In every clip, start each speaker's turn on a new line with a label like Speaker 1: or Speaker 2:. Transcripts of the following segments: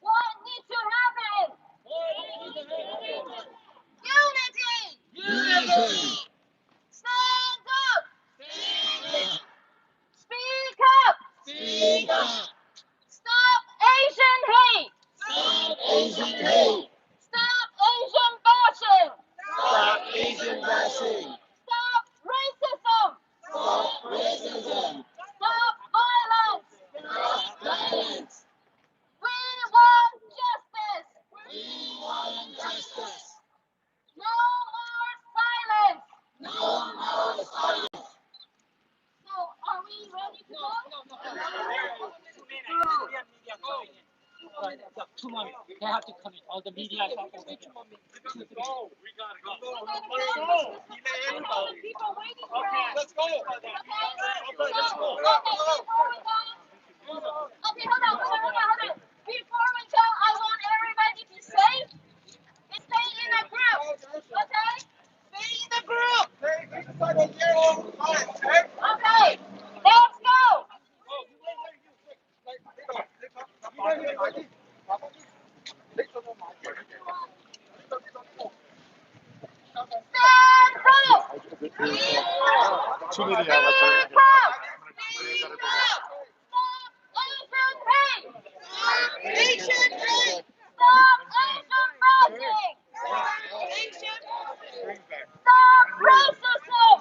Speaker 1: What needs to happen? Unity. Stand up. Speak up. Stop Asian hate. Stop Asian bashing. Stop racism. Stop violence. We want justice. No more silence. So, are we ready to go?
Speaker 2: Two more. They have to come in. All the media is over there.
Speaker 1: We gotta go. People waiting for us.
Speaker 3: Let's go.
Speaker 1: Okay, hold on. Before we go, I want everybody to stay in a group. Okay? Stay in the group. Okay, let's go. Stand up.
Speaker 3: Too many
Speaker 1: Stop Asian hate. Stop Asian bashing. Stop racism.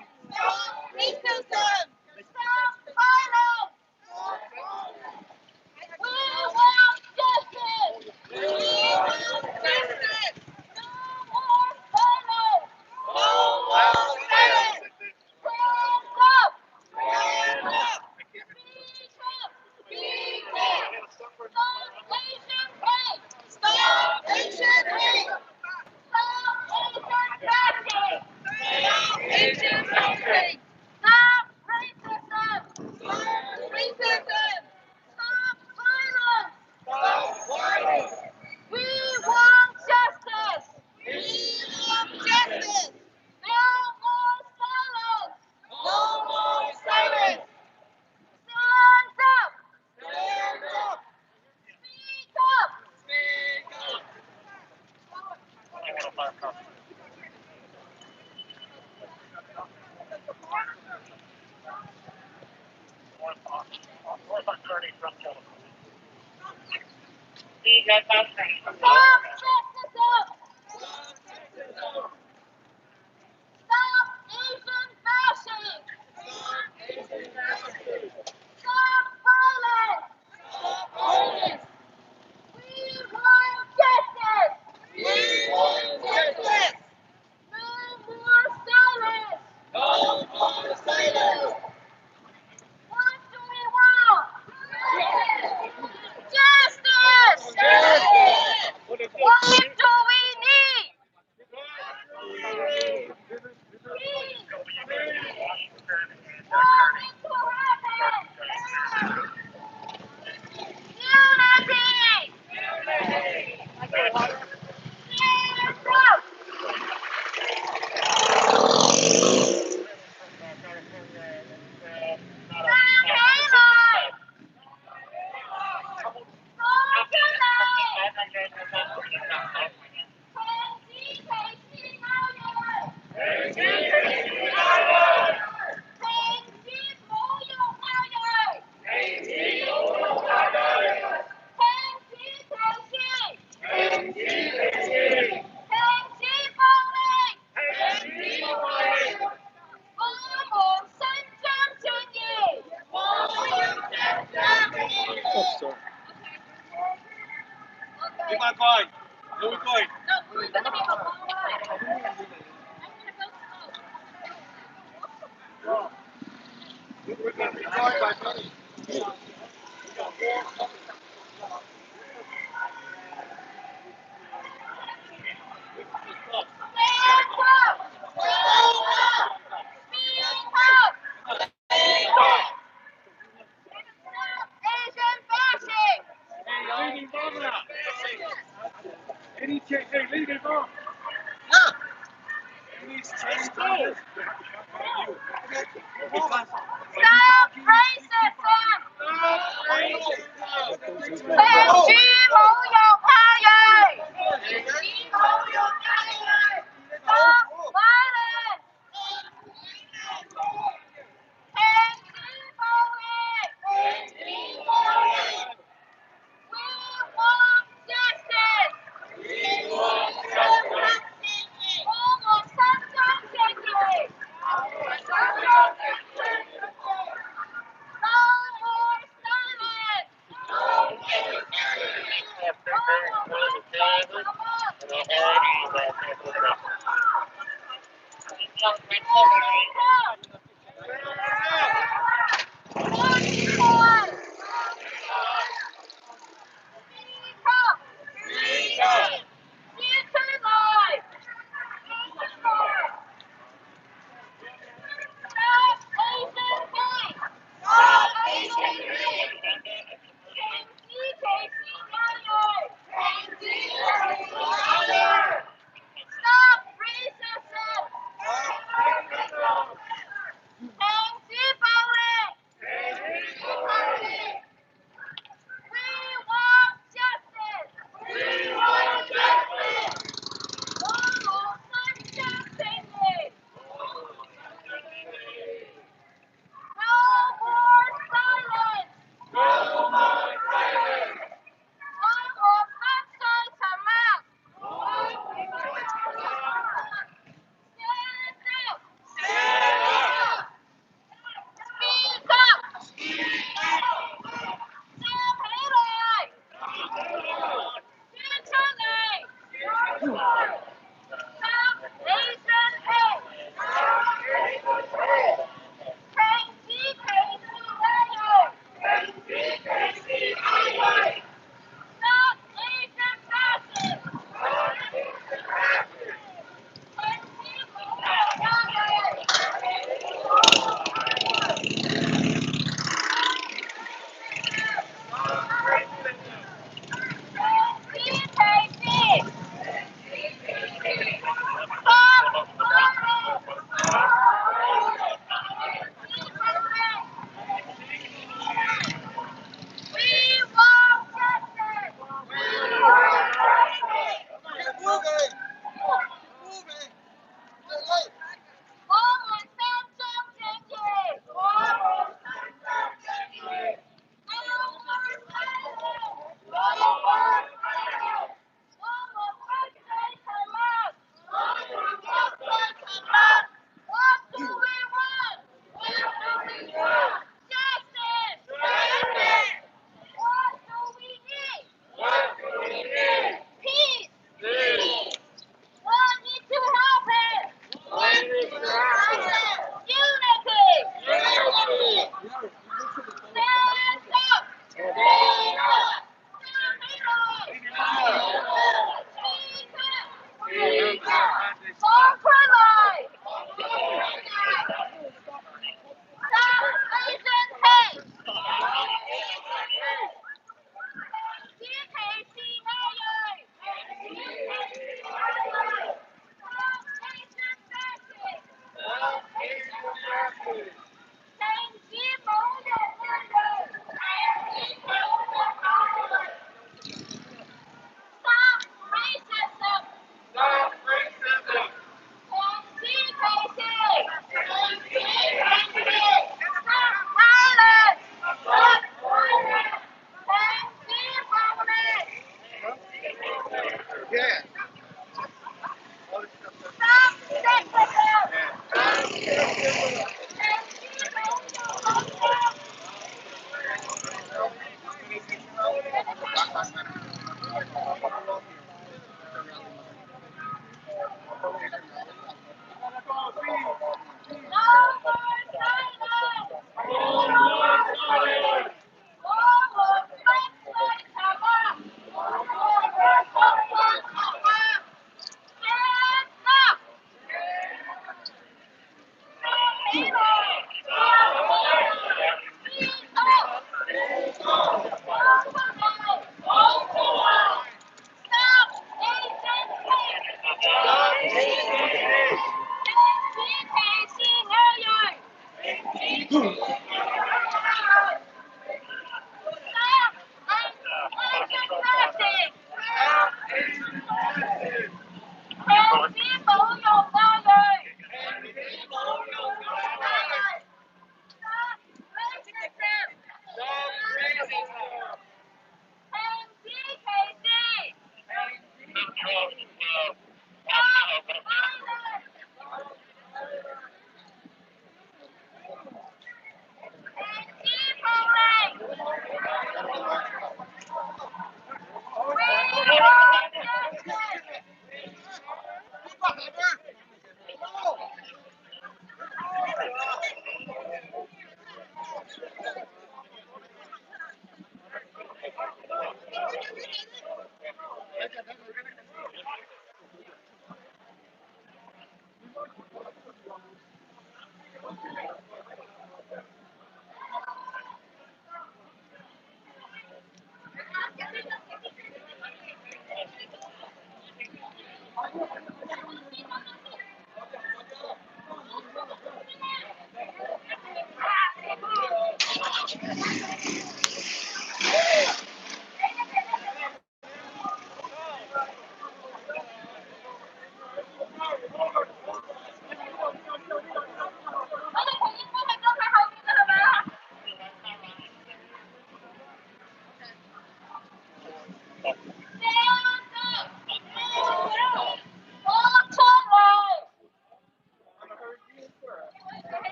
Speaker 1: Stop violence. We want justice. No more silence. Stand up. Speak up. Stop Asian hate. Stop Asian bashing. Stop racism. Stop violence. We want justice. No more silence. Stand up. Speak up. Stop sexism. Stop Asian bashing. Stop violence. We want justice. No more silence. What do we want? Justice. What do we need? Peace. What needs to happen? Unity. Stand up.
Speaker 3: Keep on going. Keep going.
Speaker 1: No, we're gonna be a long ride. I'm gonna go slow.
Speaker 3: We're going to be joined by many. Hey, leave it on.
Speaker 1: Stop racism!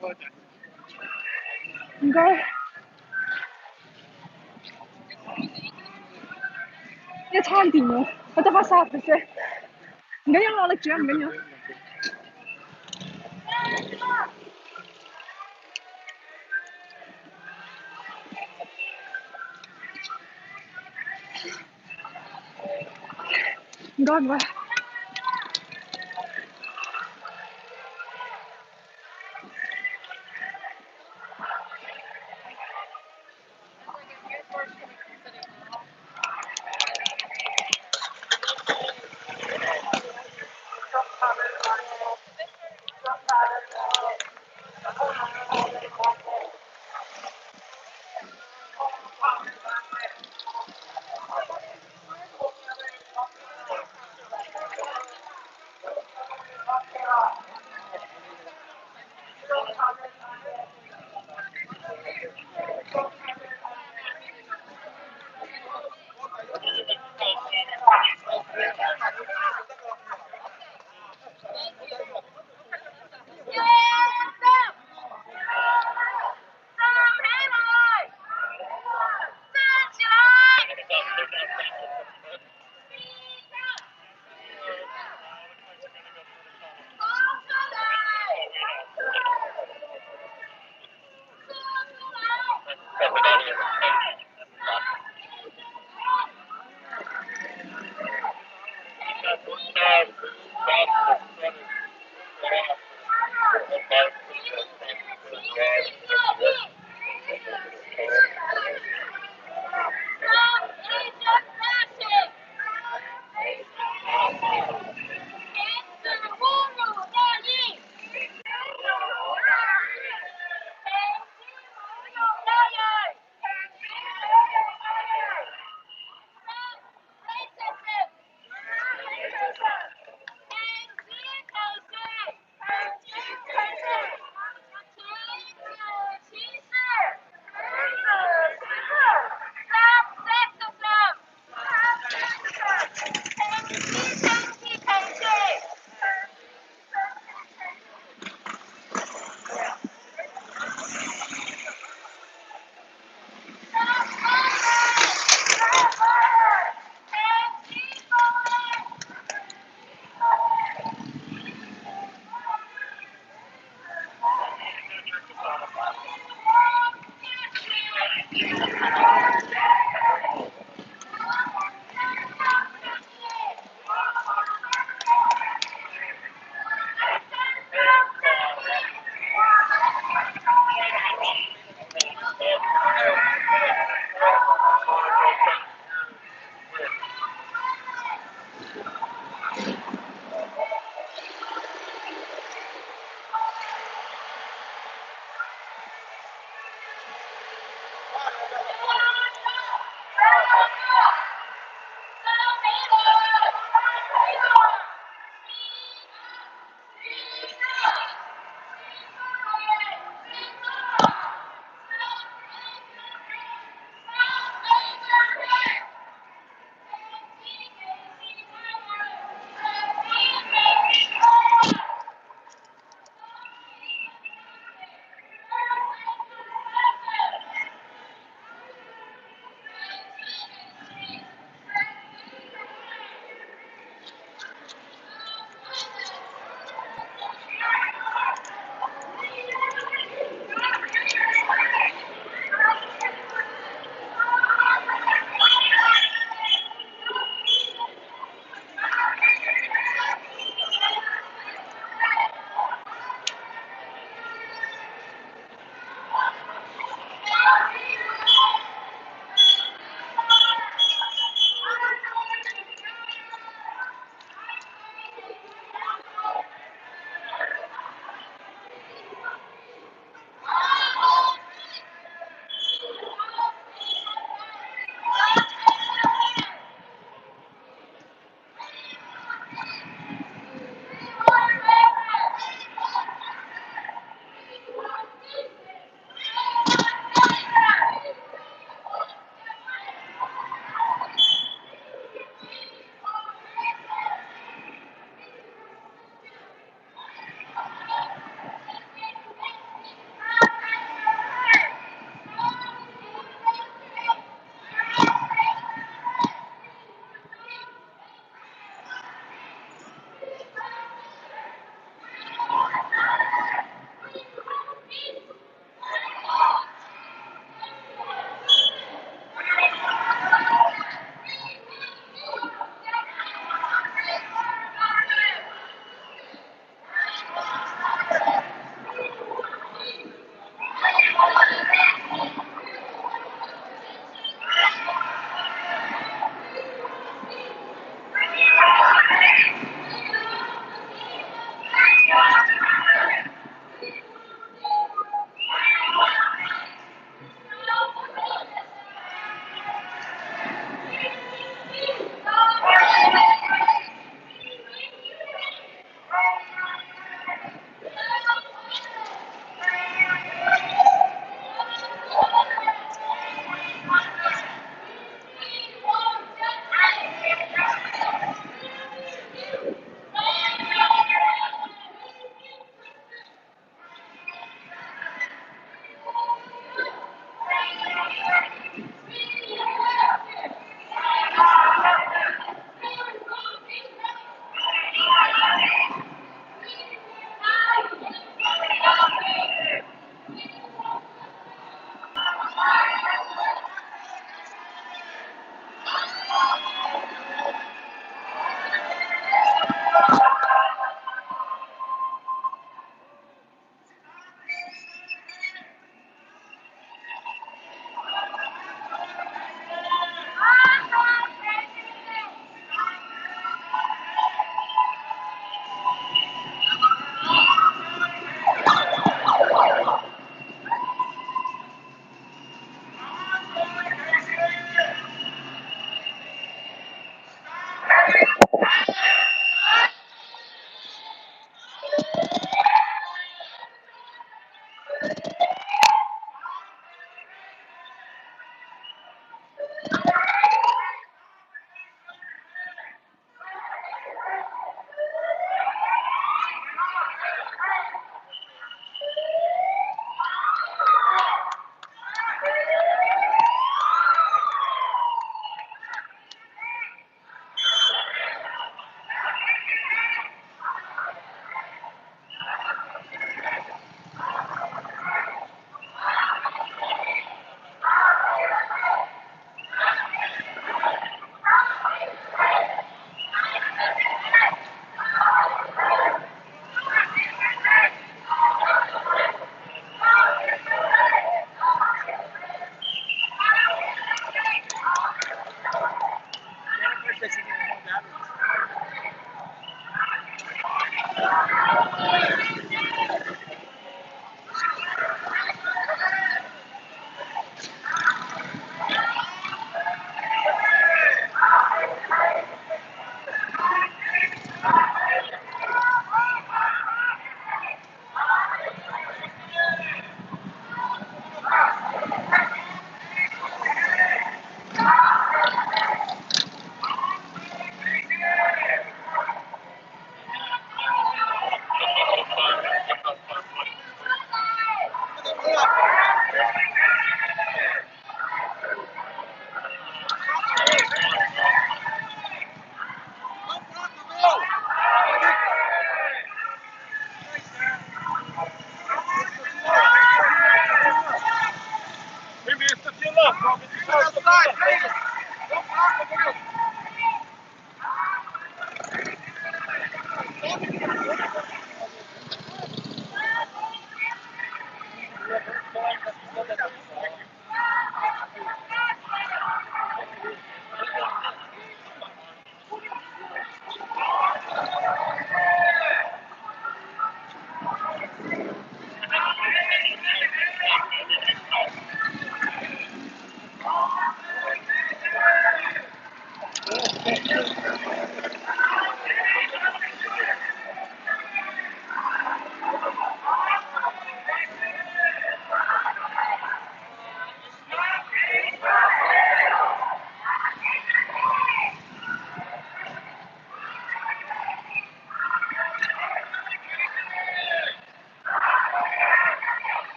Speaker 4: 唔該。一餐掂喎，我得翻30%啫。唔緊要，我拎住啊，唔緊要。唔該唔該。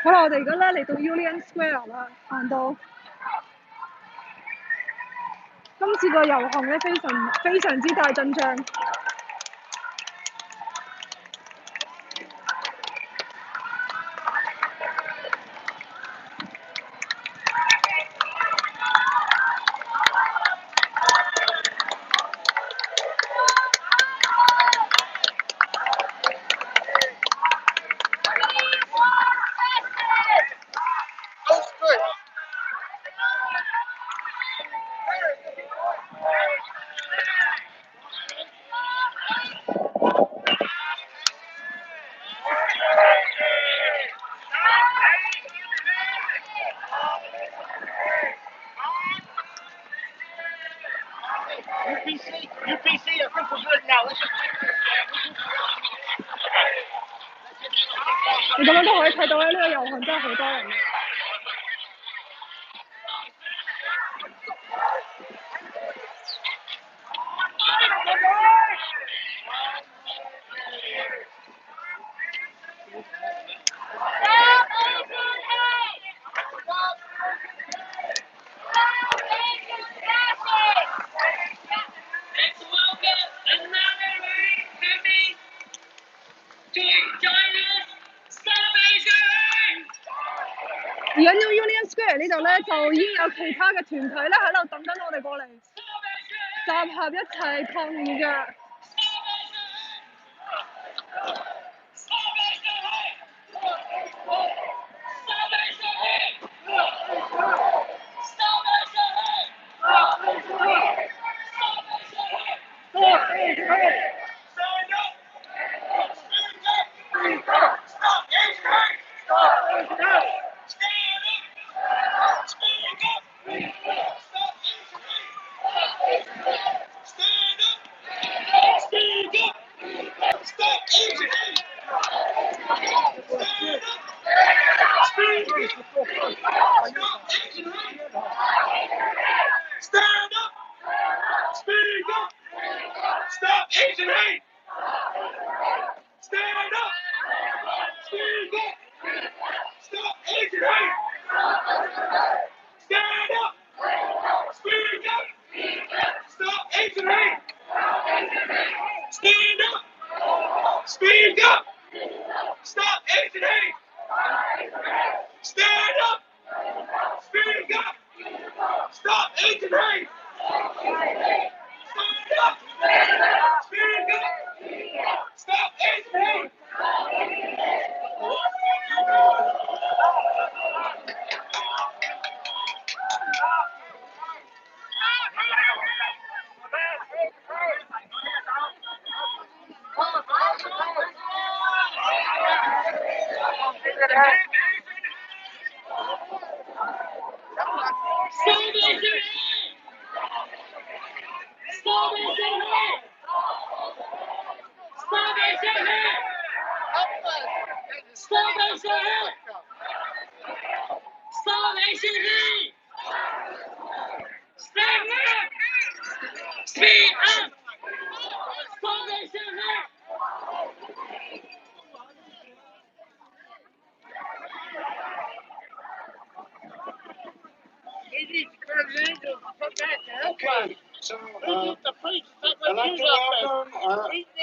Speaker 4: 好啦，我哋而家咧嚟到 Union Square 啦，行到今次個遊行咧非常之大陣仗。你咁樣都可以睇到咧，呢個遊行真係好多人。而家 Union Square 呢度咧，就已經有其他嘅團體咧喺度等緊我哋過嚟集合一齊抗議㗎。
Speaker 3: Speak up! Stop Asian hate! Stand up! Speak up! Stop Asian hate! Stand up! Speak up! Stop Asian hate! Stand up! Speak up! Stop Asian hate! Stand up! Speak up! Stop Asian hate! Stand up! Speak up! Stop Asian hate!
Speaker 5: Okay, so I'd like to welcome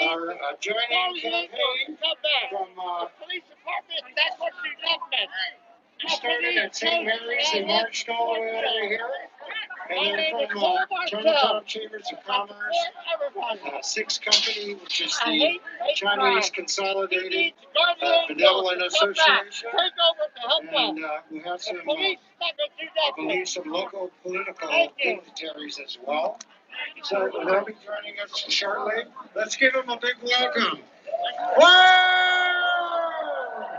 Speaker 5: our adjoining campaign from started at St. Mary's and marched all the way over here. And then from Chinatown Chambers of Commerce, 6 Company, which is the Chinese Consolidated Benevolent Association. And we have some, I believe, some local political dignitaries as well. So they'll be joining us shortly. Let's give them a big welcome. Wow!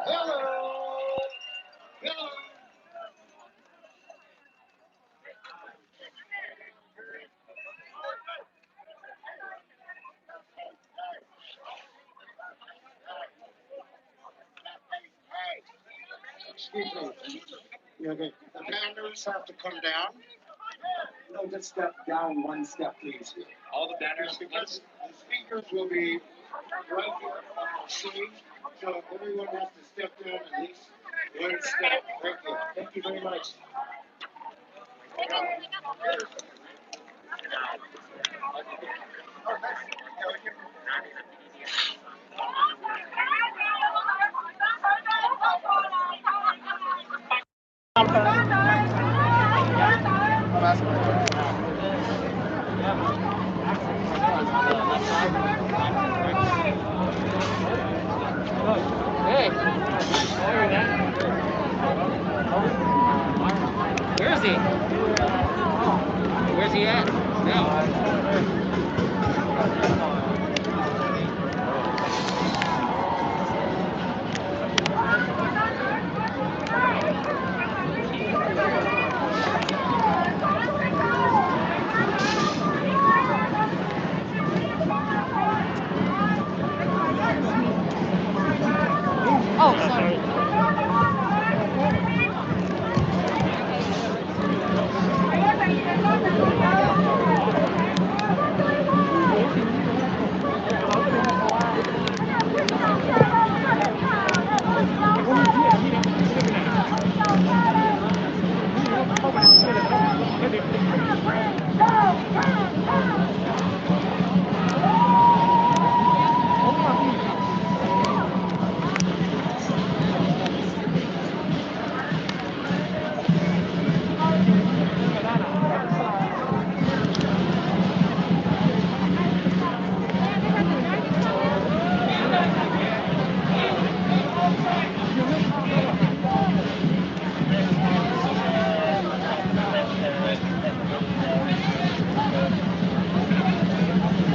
Speaker 5: Hello! Hello! Excuse me. Yeah, the banners have to come down.
Speaker 6: No, just step down one step, please.
Speaker 5: All the banners, because the speakers will be right here on the stage, so everyone has to step down at least one step right here.
Speaker 6: Thank you very much.
Speaker 2: Hey, where is he? Where's he at? No. Oh, sorry.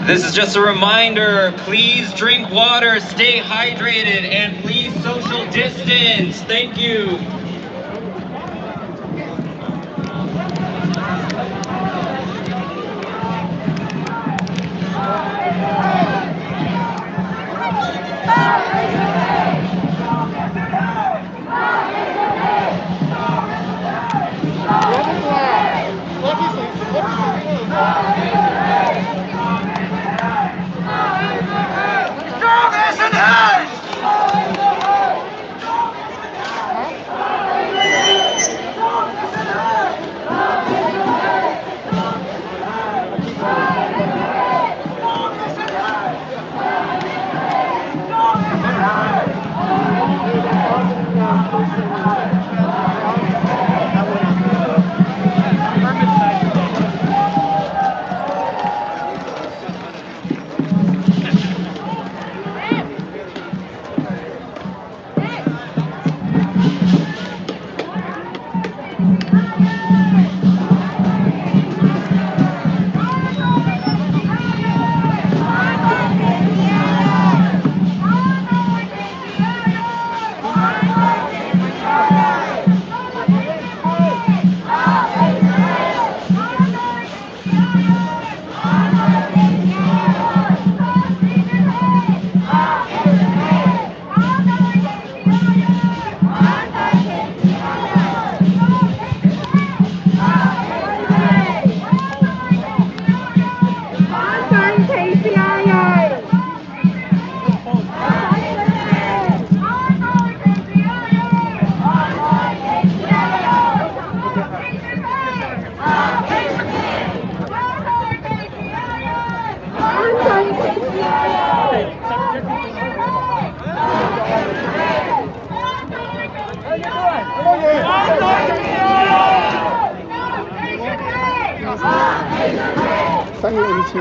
Speaker 7: This is just a reminder, please drink water, stay hydrated, and please social distance. Thank you.
Speaker 8: 你又去吃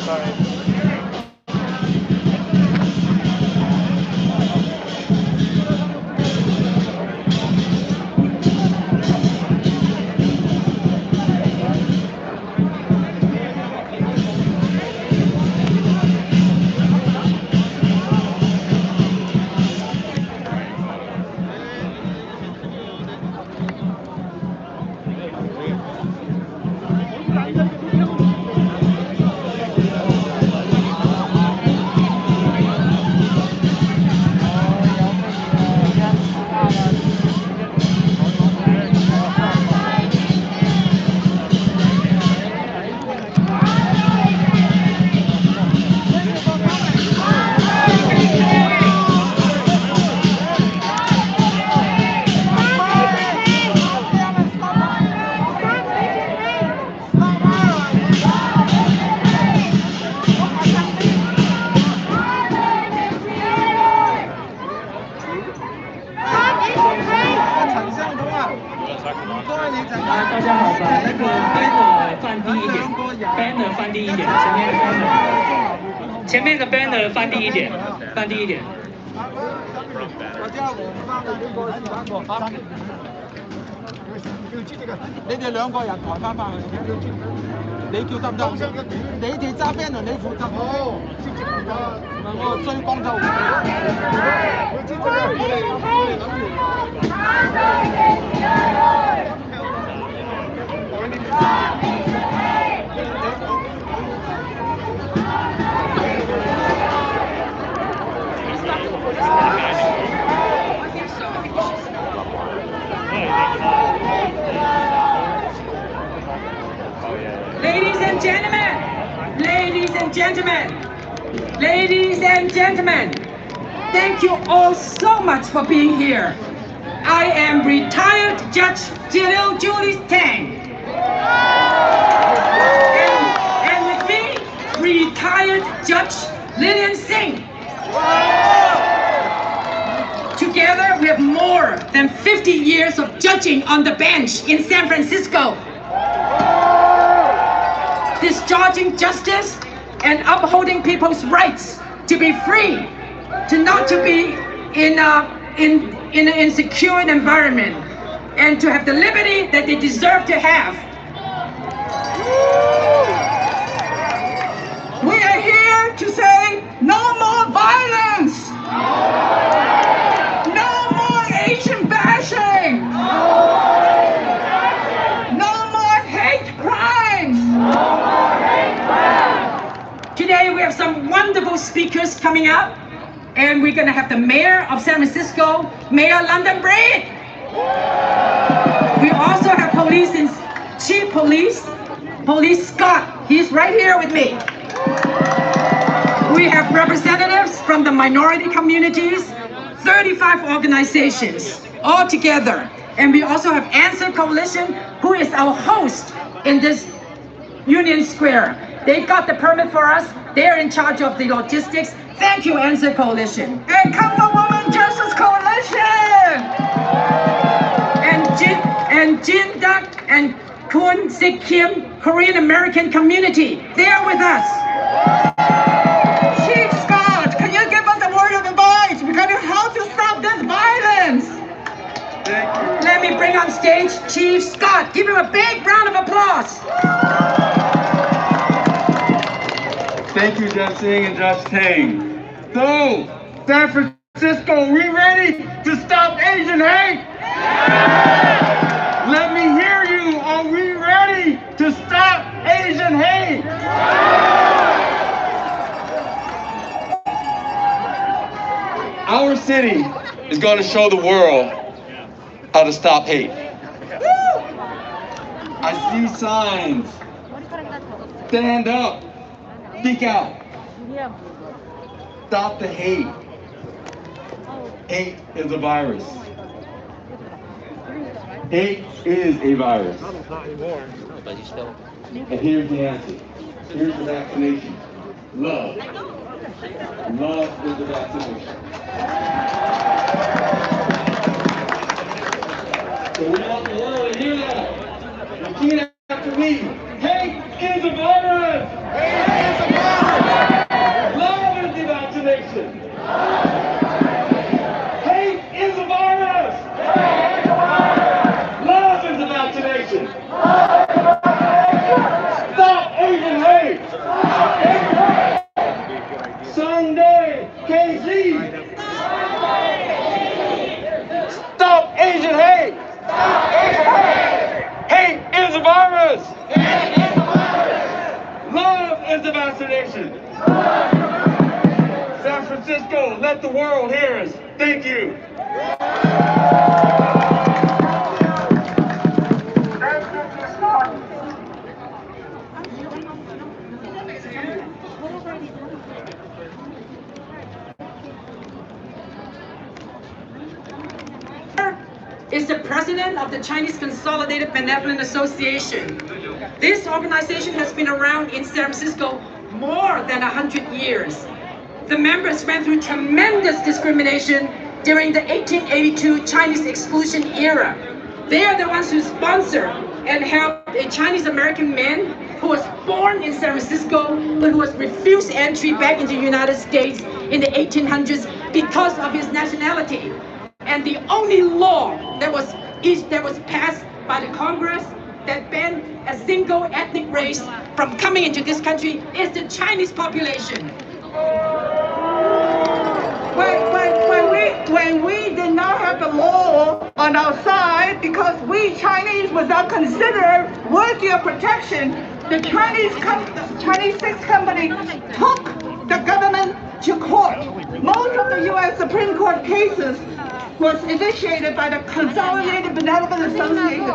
Speaker 8: ？Sorry. banner 放低一点，前面的 banner 放低一点，放低一点。你哋兩個人抬翻翻去，你叫得唔得？你哋揸 banner 你負責好，唔係我追光州。
Speaker 9: gentlemen, ladies and gentlemen, ladies and gentlemen, thank you all so much for being here. I am retired Judge General Julie Tang. And with me, retired Judge Lillian Singh. Together, we have more than 50 years of judging on the bench in San Francisco. Discharging justice and upholding people's rights to be free, to not to be in an insecure environment, and to have the liberty that they deserve to have.
Speaker 10: We are here to say no more violence, no more Asian bashing, no more hate crimes.
Speaker 9: Today we have some wonderful speakers coming up, and we're going to have the mayor of San Francisco, Mayor London Breed. We also have Chief Police Scott. He's right here with me. We have representatives from the minority communities, 35 organizations all together. And we also have Answer Coalition, who is our host in this Union Square. They got the permit for us. They're in charge of the logistics. Thank you, Answer Coalition.
Speaker 10: And Council Women Justice Coalition.
Speaker 9: And Jin Duck and Kun Sik Kim, Korean American community. They're with us.
Speaker 10: Chief Scott, can you give us a word of advice? We're going to help to stop this violence.
Speaker 9: Let me bring on stage Chief Scott. Give him a big round of applause.
Speaker 11: Thank you, Judge Singh and Judge Tang. So, San Francisco, are we ready to stop Asian hate? Let me hear you. Are we ready to stop Asian hate? Our city is going to show the world how to stop hate. I see signs. Stand up. Speak out. Stop the hate. Hate is a virus. Hate is a virus. And here's the answer. Here's the vaccination. Love. Love is the vaccination. So we want the world to hear that. Repeat after me. Hate is a virus. Hate is a virus. Love is the vaccination. Hate is a virus. Hate is a virus. Love is the vaccination. Stop Asian hate. Stop Asian hate. Sunday, KZ. Stop Asian hate. Stop Asian hate. Hate is a virus. Hate is a virus. Love is the vaccination. San Francisco, let the world hear us. Thank you.
Speaker 9: Is the president of the Chinese Consolidated Benevolent Association. This organization has been around in San Francisco more than 100 years. The members went through tremendous discrimination during the 1882 Chinese exclusion era. They are the ones who sponsored and helped a Chinese American man who was born in San Francisco but who was refused entry back into the United States in the 1800s because of his nationality. And the only law that was passed by the Congress that banned a single ethnic race from coming into this country is the Chinese population.
Speaker 10: When we did not have the law on our side because we Chinese was not considered worthy of protection, the Chinese sex company took the government to court. Most of the U.S. Supreme Court cases was initiated by the Consolidated Benevolent Association,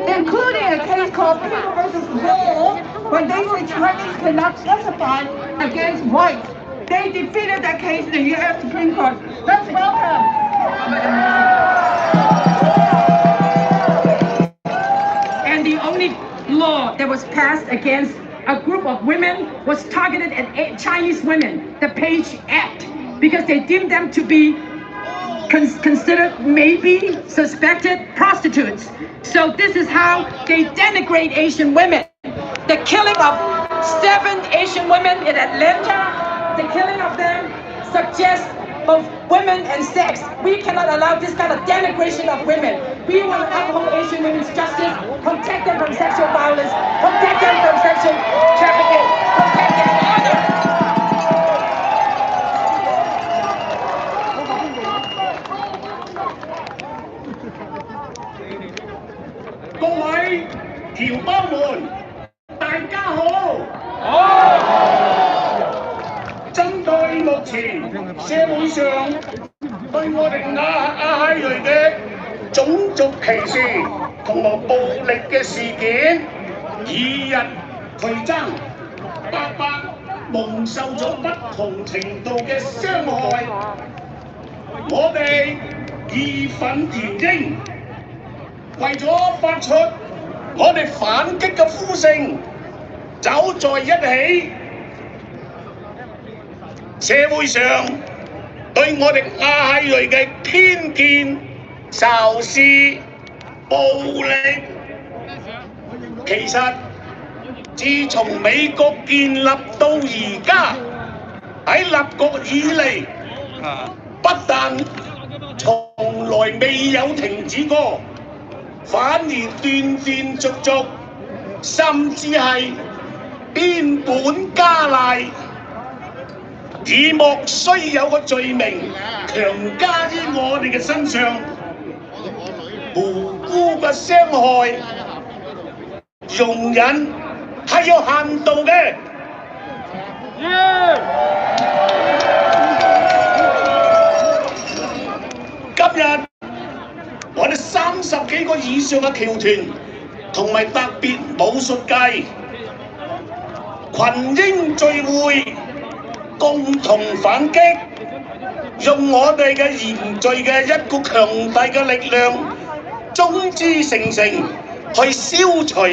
Speaker 10: including a case called People versus Law, when they say Chinese cannot testify against whites. They defeated that case in the U.S. Supreme Court. Let's welcome.
Speaker 9: And the only law that was passed against a group of women was targeted at Chinese women, the Page Act, because they deemed them to be considered maybe suspected prostitutes. So this is how they denigrate Asian women. The killing of 7 Asian women in Atlanta, the killing of them suggests both women and sex. We cannot allow this kind of denigration of women. We want to uphold Asian women's justice, protect them from sexual violence, protect them from sexual trafficking, protect their honor.
Speaker 11: 各位僑胞們，大家好。針對目前社會上對我哋亞裔嘅種族歧視同埋暴力嘅事件，以日俱增，白白蒙受咗不同程度嘅傷害，我哋義憤填膺。 為咗發出我哋反擊嘅呼聲，走在一起。社會上對我哋亞裔嘅偏見、仇視、暴力，其實自從美國建立到而家，喺立國以嚟，不但從來未有停止過。 反而斷斷續續，甚至係變本加厲，以莫須有個罪名強加於我哋嘅身上，無辜嘅傷害，容忍係有限度嘅。今日。 我哋30幾個以上嘅僑團同埋特別武術界群英聚會，共同反擊，用我哋嘅凝聚嘅一股強大嘅力量，眾志成城，去消除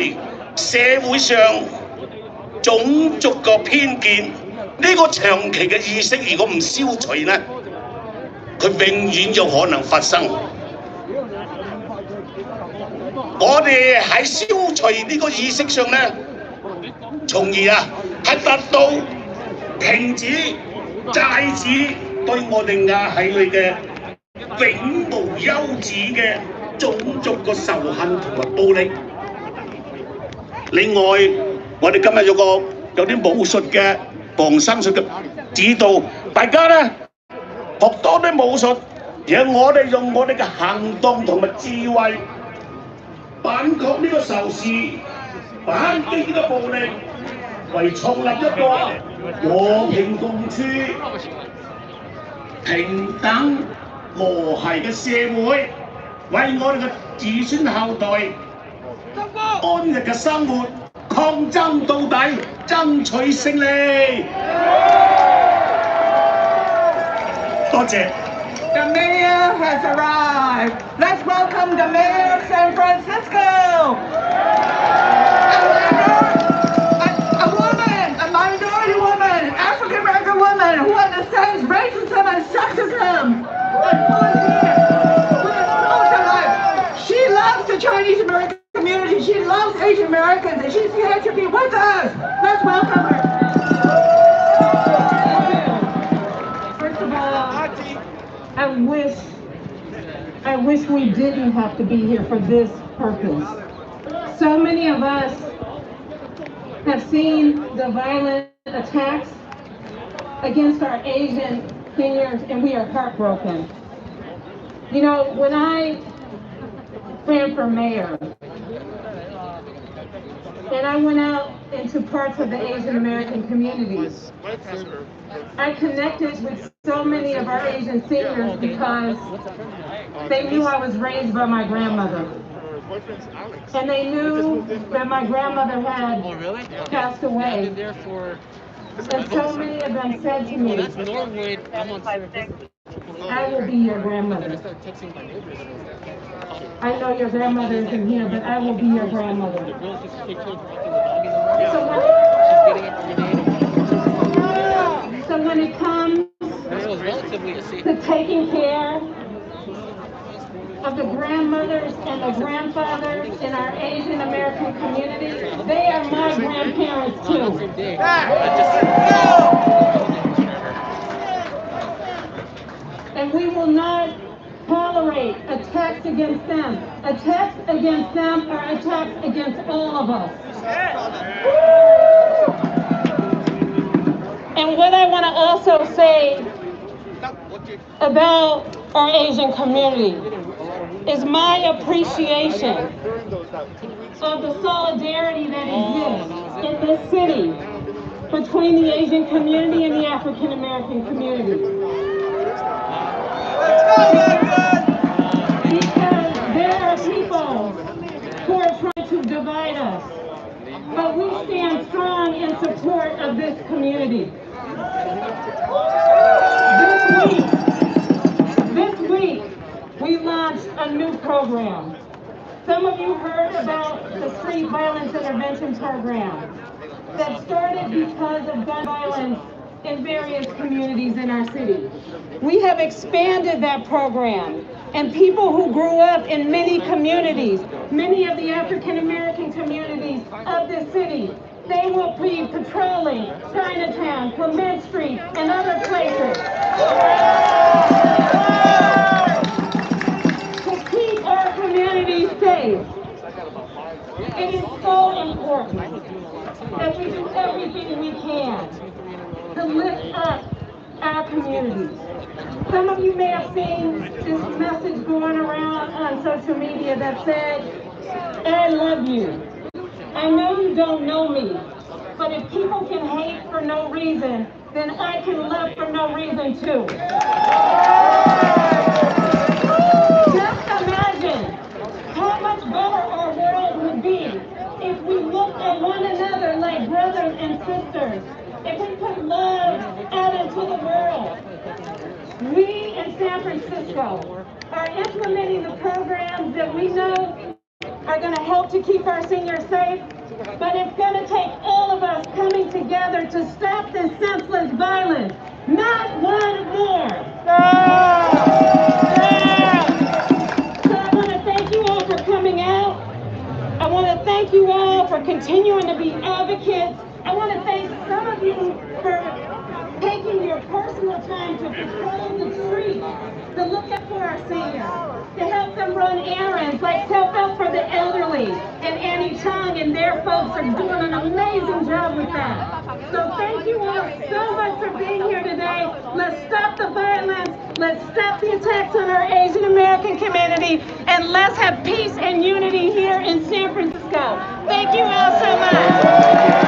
Speaker 11: 社會上種族嘅偏見。呢個長期嘅意識，如果唔消除呢，佢永遠有可能發生。 我哋喺消除呢個意識上呢，從而係達到停止、制止對我哋亞裔嘅永無休止嘅種族嘅仇恨同埋暴力。另外，我哋今日有啲武術嘅防身術嘅指導，大家呢學多啲武術，讓我哋用我哋嘅行動同埋智慧。 反抗呢個仇視，反擊呢個暴力，為創立一個和平共處、平等和諧嘅社會，為我哋嘅子孫後代安逸嘅生活抗爭到底，爭取勝利。多謝。
Speaker 10: The mayor has arrived. Let's welcome the mayor of San Francisco. A woman, a minority woman, an African American woman who understands racism and sexism. She loves the Chinese American community. She loves Asian Americans, and she's here to be with us. Let's welcome her.
Speaker 12: First of all, I wish we didn't have to be here for this purpose. So many of us have seen the violent attacks against our Asian seniors, and we are heartbroken. You know, when I ran for mayor, and I went out into parts of the Asian American communities, I connected with so many of our Asian seniors because they knew I was raised by my grandmother. And they knew that my grandmother had passed away.
Speaker 2: I've been there for...
Speaker 12: And so many of them said to me,
Speaker 2: That's Norwood. I'm on
Speaker 12: I will be your grandmother. I know your grandmother isn't here, but I will be your grandmother. So when it comes to taking care of the grandmothers and the grandfathers in our Asian American community, they are my grandparents too. And we will not tolerate attacks against them. Attacks against them are attacks against all of us. And what I want to also say about our Asian community is my appreciation of the solidarity that exists in this city between the Asian community and the African American community. Because there are people who are trying to divide us, but we stand strong in support of this community. This week, we launched a new program. Some of you heard about the Street Violence Intervention Program that started because of gun violence in various communities in our city. We have expanded that program, and people who grew up in many communities, many of the African American communities of this city, they will be patrolling Chinatown, Clement Street, and other places to keep our communities safe. It is so important that we do everything we can to lift up our communities. Some of you may have seen this message going around on social media that said, I love you. I know you don't know me, but if people can hate for no reason, then I can love for no reason too. Just imagine how much better our world would be if we looked at one another like brothers and sisters, if we put love out into the world. We in San Francisco are implementing the programs that we know are going to help to keep our seniors safe, but it's going to take all of us coming together to stop this senseless violence. Not one more. So I want to thank you all for coming out. I want to thank you all for continuing to be advocates. I want to thank some of you for taking your personal time to patrol the streets, to look up for our seniors, to help them run errands, like help out for the elderly. And Annie Chung and their folks are doing an amazing job with that. So thank you all so much for being here today. Let's stop the violence. Let's stop the attacks on our Asian American community. And let's have peace and unity here in San Francisco. Thank you all so much.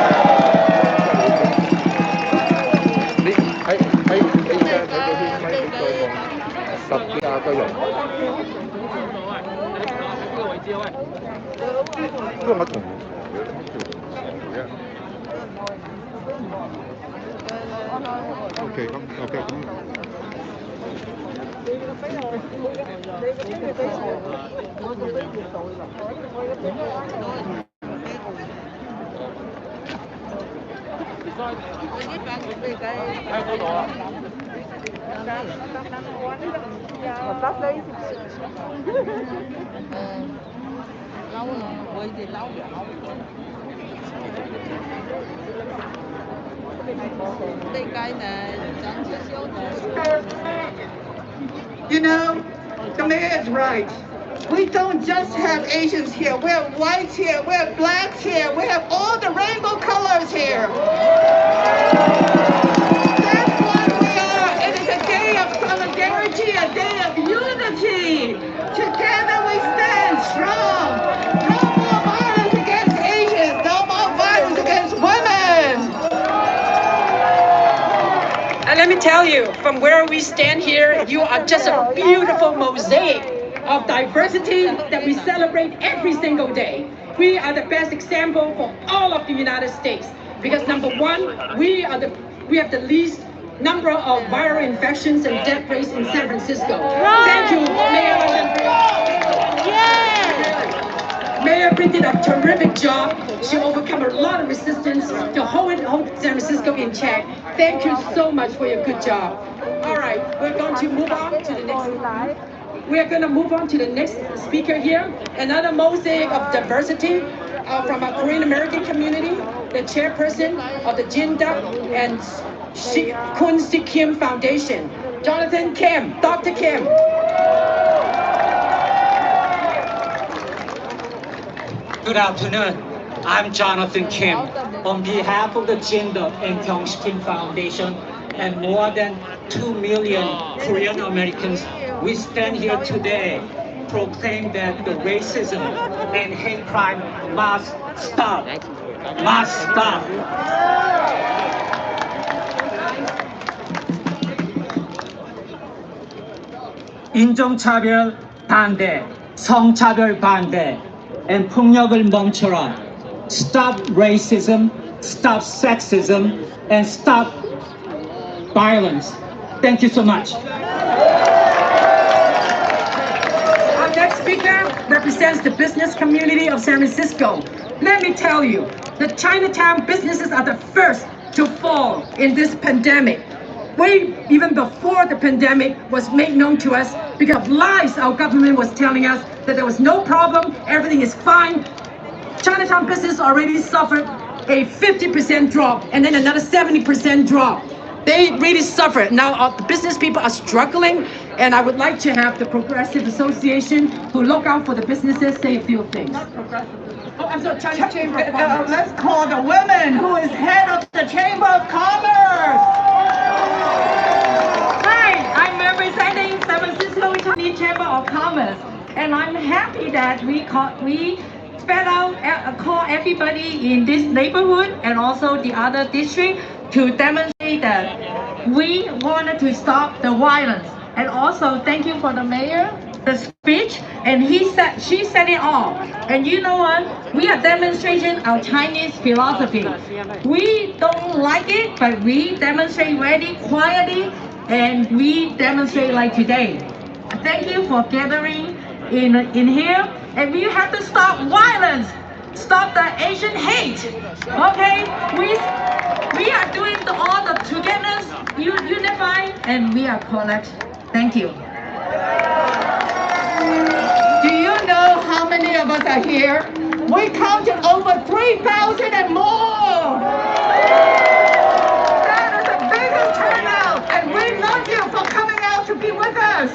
Speaker 10: You know, the mayor is right. We don't just have Asians here. We have whites here. We have blacks here. We have all the rainbow colors here. That's what we are. It is a day of solidarity, a day of unity. Together we stand strong. No more violence against Asians. No more violence against women.
Speaker 9: And let me tell you, from where we stand here, you are just a beautiful mosaic of diversity that we celebrate every single day. We are the best example for all of the United States because number one, we have the least number of viral infections and death rates in San Francisco. Thank you, Mayor Bree did a terrific job. She overcome a lot of resistance to hold San Francisco in check. Thank you so much for your good job. All right, we're going to move on to the next. We're going to move on to the next speaker here. Another mosaic of diversity from our Korean American community, the chairperson of the Jindak and Kun Si Kim Foundation, Jonathan Kim, Dr. Kim.
Speaker 13: Good afternoon. I'm Jonathan Kim. On behalf of the Jindak and Kyung Si Kim Foundation and more than 2 million Korean Americans, we stand here today proclaim that the racism and hate crime must stop. Must stop. 인종차별 반대, 성차별 반대, and 폭력을 멈춰라. Stop racism, stop sexism, and stop violence. Thank you so much.
Speaker 9: Our next speaker represents the business community of San Francisco. Let me tell you, the Chinatown businesses are the first to fall in this pandemic. Way even before the pandemic was made known to us because of lies our government was telling us that there was no problem, everything is fine. Chinatown business already suffered a 50% drop and then another 70% drop. They really suffered. Now the business people are struggling, and I would like to have the Progressive Association who look out for the businesses say a few things. Oh, I'm sorry, China Chamber of Commerce.
Speaker 10: Let's call the woman who is head of the Chamber of Commerce.
Speaker 14: Hi, I'm representing San Francisco Chinese Chamber of Commerce, and I'm happy that we spread out, call everybody in this neighborhood and also the other district to demonstrate that we wanted to stop the violence. And also thank you for the mayor, the speech, and she said it all. And you know what? We are demonstrating our Chinese philosophy. We don't like it, but we demonstrate very quietly, and we demonstrate like today. Thank you for gathering in here, and we have to stop violence, stop the Asian hate. Okay, we are doing all the togetherness, unify, and we are collect. Thank you.
Speaker 10: Do you know how many of us are here? We counted over 3,000 and more. That is a big turnout, and we love you for coming out to be with us.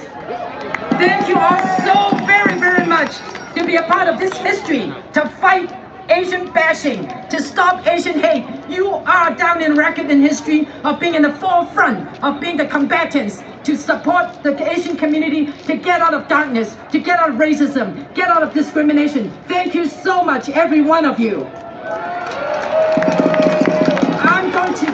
Speaker 9: Thank you all so very, very much to be a part of this history, to fight Asian bashing, to stop Asian hate. You are down in record in history of being in the forefront, of being the combatants, to support the Asian community to get out of darkness, to get out of racism, get out of discrimination. Thank you so much, every one of you. I'm going to,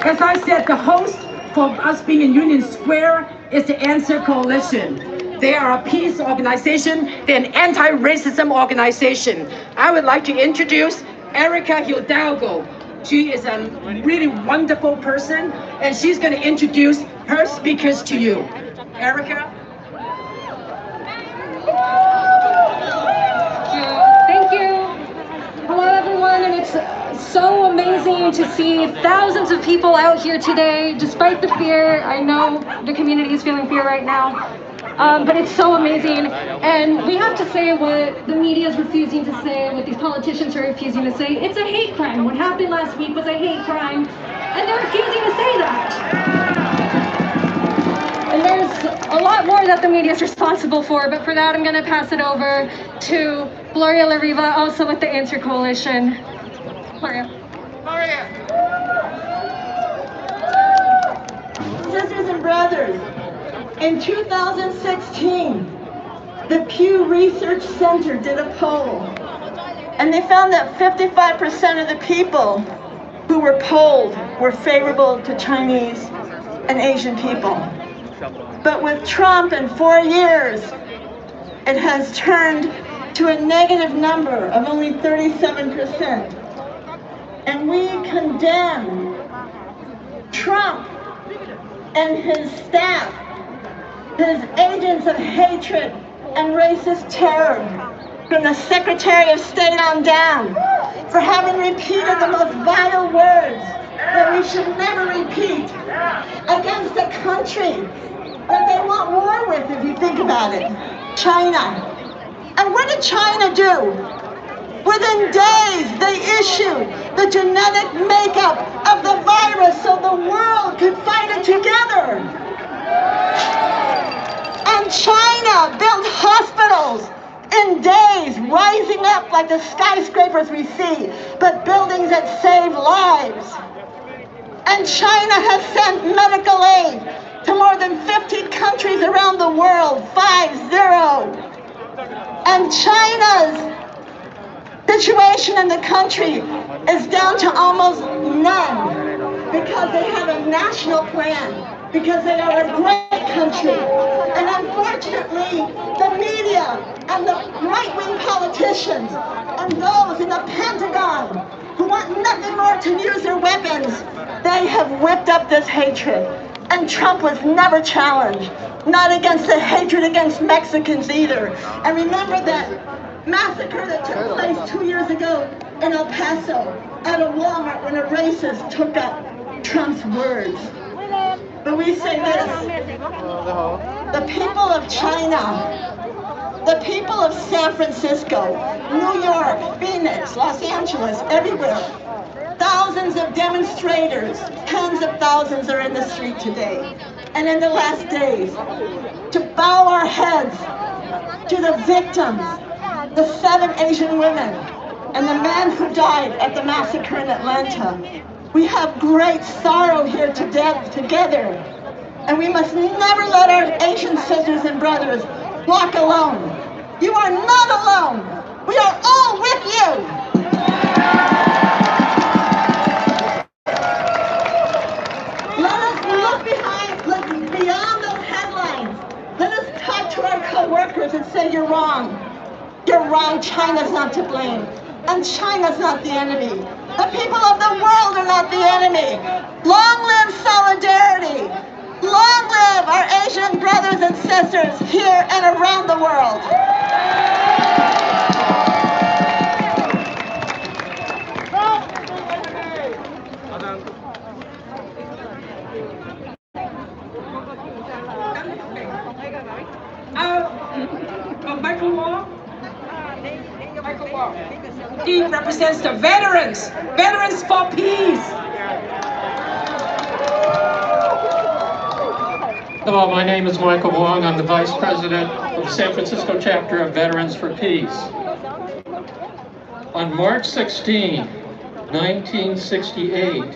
Speaker 9: as I said, the host for us being in Union Square is the Answer Coalition. They are a peace organization. They're an anti-racism organization. I would like to introduce Erica Hidalgo. She is a really wonderful person, and she's going to introduce her speakers to you. Erica?
Speaker 15: Thank you. Hello, everyone, and it's so amazing to see thousands of people out here today, despite the fear. I know the community is feeling fear right now. But it's so amazing, and we have to say what the media is refusing to say, what these politicians are refusing to say. It's a hate crime. What happened last week was a hate crime, and they're refusing to say that. And there's a lot more that the media is responsible for, but for that I'm going to pass it over to Gloria Lariva, also with the Answer Coalition. Gloria.
Speaker 16: Sisters and brothers, in 2016, the Pew Research Center did a poll, and they found that 55% of the people who were polled were favorable to Chinese and Asian people. But with Trump in 4 years, it has turned to a negative number of only 37%. And we condemn Trump and his staff, his agents of hatred and racist terror, from the Secretary of State on down, for having repeated the most vile words that we should never repeat against a country that they want war with, if you think about it, China. And what did China do? Within days, they issued the genetic makeup of the virus so the world could fight it together. And China built hospitals in days, rising up like the skyscrapers we see, but buildings that save lives. And China has sent medical aid to more than 50 countries around the world, 50. And China's situation in the country is down to almost none because they have a national plan, because they are a great country. And unfortunately, the media and the right-wing politicians and those in the Pentagon who want nothing more to use their weapons, they have whipped up this hatred. And Trump was never challenged, not against the hatred against Mexicans either. And remember that massacre that took place 2 years ago in El Paso at a Walmart when a racist took up Trump's words. But we say this, the people of China, the people of San Francisco, New York, Phoenix, Los Angeles, everywhere, thousands of demonstrators, tens of thousands are in the street today. And in the last days, to bow our heads to the victims, the 7 Asian women, and the man who died at the massacre in Atlanta. We have great sorrow here together. And we must never let our Asian sisters and brothers walk alone. You are not alone. We are all with you. Let us look beyond those headlines. Let us talk to our co-workers and say, you're wrong. You're wrong. China's not to blame. And China's not the enemy. The people of the world are not the enemy. Long live solidarity. Long live our Asian brothers and sisters here and around the world.
Speaker 9: He represents the veterans for peace.
Speaker 17: Hello, my name is Michael Wong. I'm the Vice President of the San Francisco Chapter of Veterans for Peace. On March 16, 1968,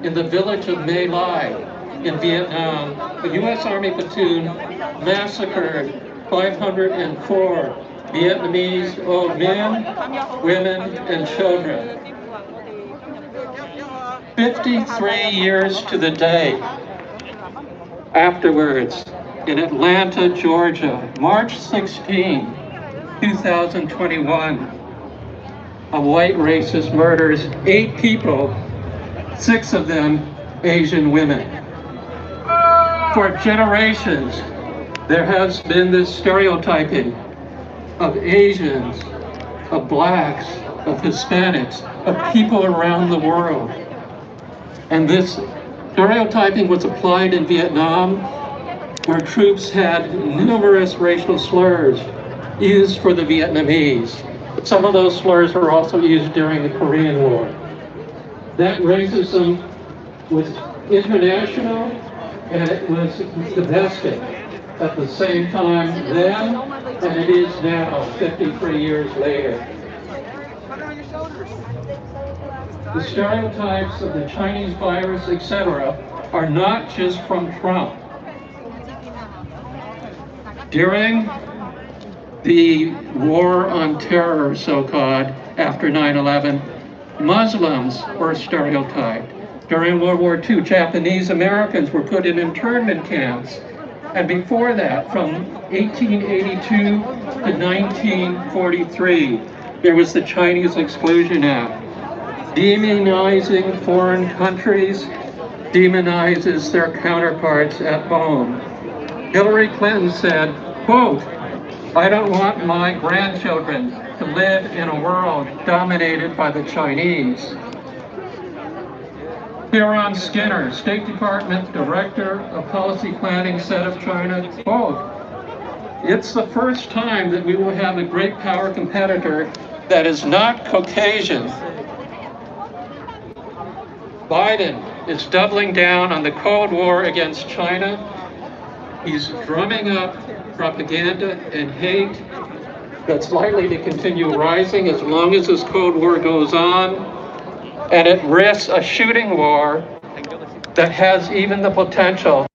Speaker 17: in the village of My Lai in Vietnam, a U.S. Army platoon massacred 504 Vietnamese old men, women, and children. 53 years to the day afterwards, in Atlanta, Georgia, March 16, 2021, a white racist murders 8 people, 6 of them Asian women. For generations, there has been this stereotyping of Asians, of blacks, of Hispanics, of people around the world. And this stereotyping was applied in Vietnam, where troops had numerous racial slurs used for the Vietnamese. Some of those slurs were also used during the Korean War. That racism was international and it was domestic at the same time then, and it is now, 53 years later. The stereotypes of the Chinese virus, etc., are not just from Trump. During the war on terror, so-called, after 9/11, Muslims were stereotyped. During World War II, Japanese Americans were put in internment camps. And before that, from 1882 to 1943, there was the Chinese Exclusion Act. Demonizing foreign countries demonizes their counterparts at home. Hillary Clinton said, quote, "I don't want my grandchildren to live in a world dominated by the Chinese." Huron Skinner, State Department Director of Policy Planning, said of China, quote, "It's the first time that we will have a great power competitor that is not Caucasian." Biden is doubling down on the Cold War against China. He's drumming up propaganda and hate that's likely to continue rising as long as this Cold War goes on, and it risks a shooting war that has even the potential